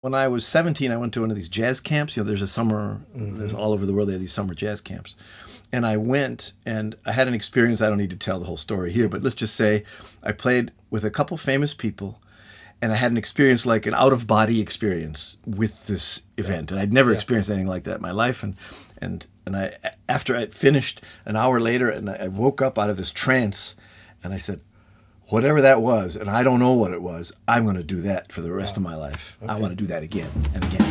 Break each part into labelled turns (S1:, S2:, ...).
S1: When I was 17, I went to one of these jazz camps. There's a summer, there's all over the world, they have these summer jazz camps. And I went and I had an experience. I don't need to tell the whole story here, but let's just say I played with a couple famous people and I had an experience, like an out-of-body experience with this event. And I'd never experienced anything like that in my life. And I, after I finished an hour later, and I woke up out of this trance and I said, whatever that was, and I don't know what it was, I'm going to do that for the rest of my life. Okay. I want to do that again and again.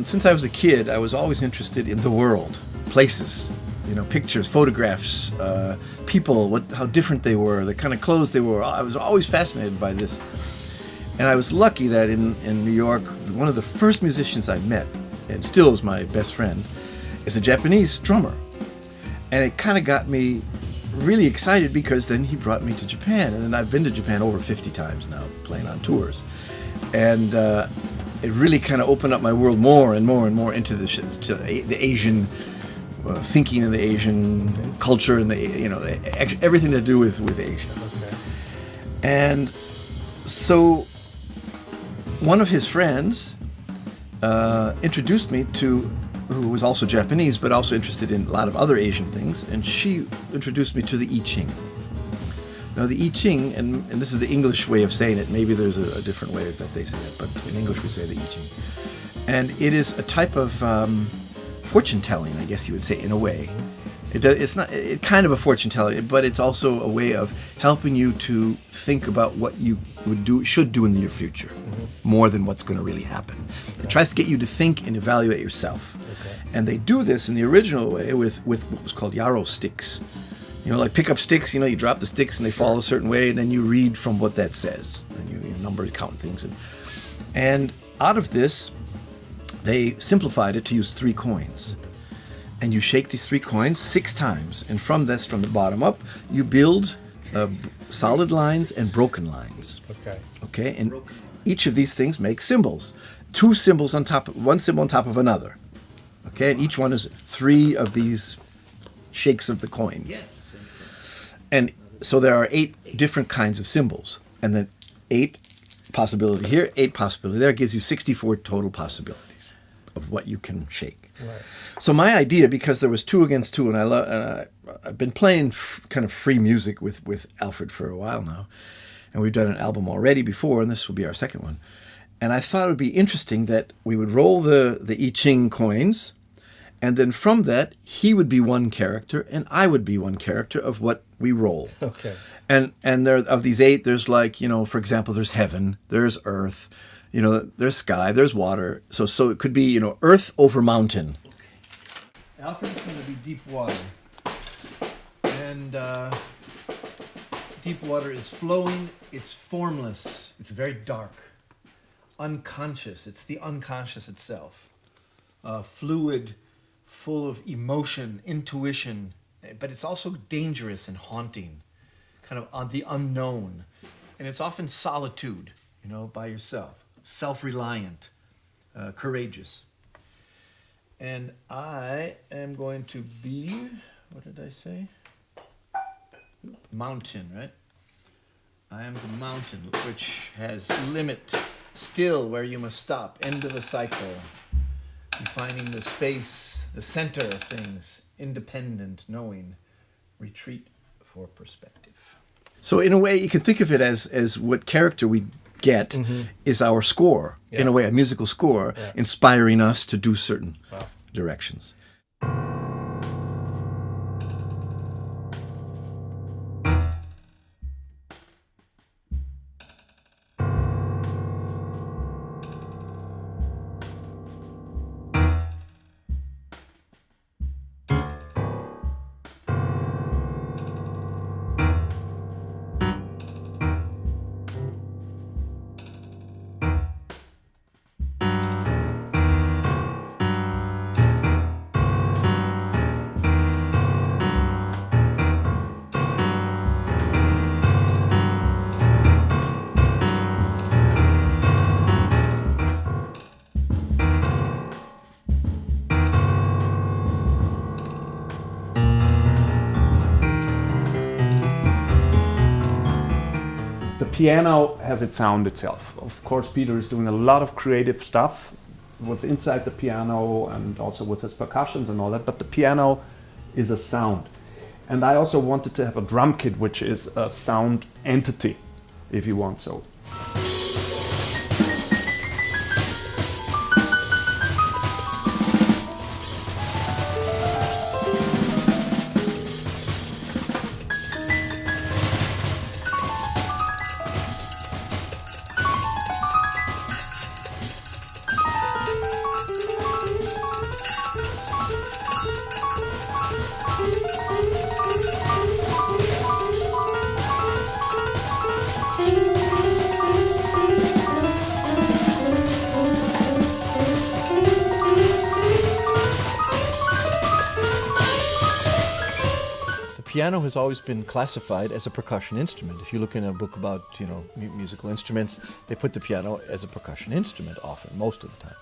S1: Since I was a kid, I was always interested in the world, places, pictures, photographs, people, how different they were, the kind of clothes they wore. I was always fascinated by this. And I was lucky that in New York, one of the first musicians I met, and still is my best friend, is a Japanese drummer. And it kind of got me really excited because then he brought me to Japan. And then I've been to Japan over 50 times now, playing on tours. And it really kind of opened up my world more and more and more into the Asian thinking and the Asian culture and everything to do with Asia. Okay. And so one of his friends introduced me to, who was also Japanese but also interested in a lot of other Asian things, and she introduced me to the I Ching. Now, the I Ching, and this is the English way of saying it, maybe there's a different way that they say it, but in English we say the I Ching. And it is a type of fortune-telling, I guess you would say, in a way. It's kind of a fortune-telling, but it's also a way of helping you to think about what you should do in your future, more than what's going to really happen. It tries to get you to think and evaluate yourself. Okay. And they do this in the original way with what was called yarrow sticks. Like pick up sticks, you drop the sticks and they fall a certain way, and then you read from what that says. And you number, count things. And out of this, they simplified it to use 3 coins. And you shake these 3 coins 6 times. And from this, from the bottom up, you build solid lines and broken lines. Okay. And each of these things make symbols. 2 symbols on top, 1 symbol on top of another. Okay. And each one is 3 of these shakes of the coins. Yeah. And so there are 8 different kinds of symbols. And then 8 possibility here, 8 possibility there, gives you 64 total possibilities of what you can shake. Right. So my idea, because there was 2 against 2, and I've been playing kind of free music with Alfred for a while now, and we've done an album already before, and this will be our second one. And I thought it would be interesting that we would roll the I Ching coins, and then from that, he would be one character, and I would be one character of what we roll. Okay. And there, of these 8, there's for example, there's heaven, there's earth, there's sky, there's water. So it could be, earth over mountain. Okay. Alfred's going to be deep water. And deep water is flowing, it's formless, it's very dark, unconscious, it's the unconscious itself. Fluid, full of emotion, intuition, but it's also dangerous and haunting, kind of on the unknown. And it's often solitude, by yourself, self-reliant, courageous. And I am going to be, what did I say? Mountain, right? I am the mountain, which has limit, still where you must stop, end of a cycle. Defining the space, the center of things, independent, knowing, retreat for perspective. So in a way, you can think of it as what character we get is our score, in a way, a musical score, inspiring us to do certain directions.
S2: piano has its sound itself. Of course, Peter is doing a lot of creative stuff what's inside the piano and also with his percussions and all that, but the piano is a sound. And I also wanted to have a drum kit, which is a sound entity, if you want so.
S1: Piano has always been classified as a percussion instrument. If you look in a book about, musical instruments, they put the piano as a percussion instrument often, most of the time.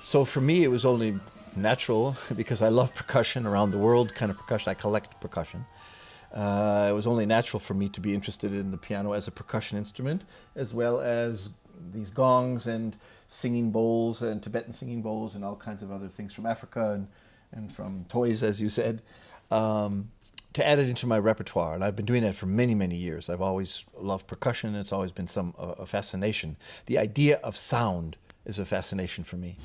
S1: So for me, it was only natural, because I love percussion around the world, kind of percussion. I collect percussion. It was only natural for me to be interested in the piano as a percussion instrument, as well as these gongs and singing bowls and Tibetan singing bowls and all kinds of other things from Africa and from toys, as you said. To add it into my repertoire, and I've been doing that for many, many years. I've always loved percussion. It's always been a fascination. The idea of sound is a fascination for me.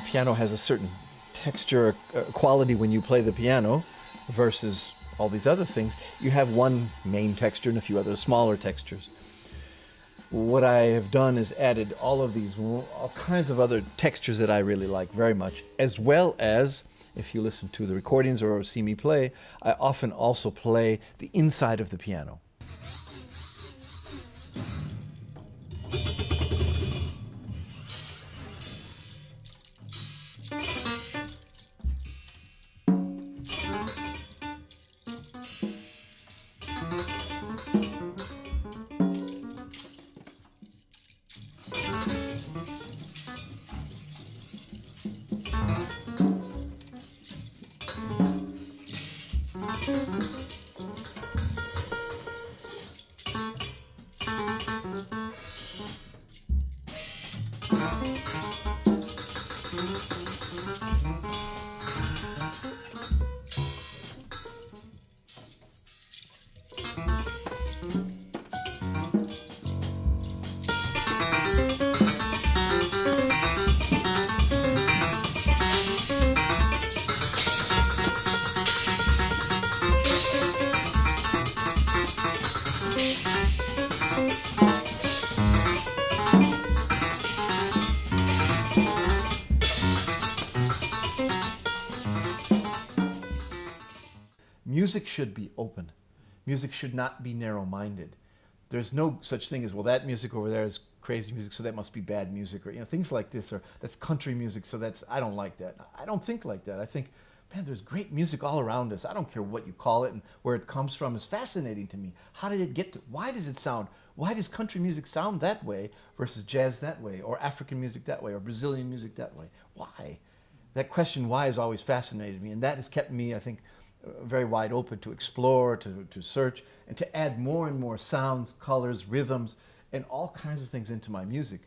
S1: Piano has a certain texture, quality when you play the piano versus all these other things. You have one main texture and a few other smaller textures. What I have done is added all kinds of other textures that I really like very much, as well as, if you listen to the recordings or see me play, I often also play the inside of the piano. Music should be open. Music should not be narrow-minded. There's no such thing as, well, that music over there is crazy music, so that must be bad music, or things like this, or that's country music, so I don't like that. I don't think like that. I think, man, there's great music all around us. I don't care what you call it and where it comes from. It's fascinating to me. How did it get to, why does it sound, why does country music sound that way versus jazz that way, or African music that way, or Brazilian music that way? Why? That question, why, has always fascinated me, and that has kept me, I think, very wide open to explore, to search, and to add more and more sounds, colors, rhythms, and all kinds of things into my music.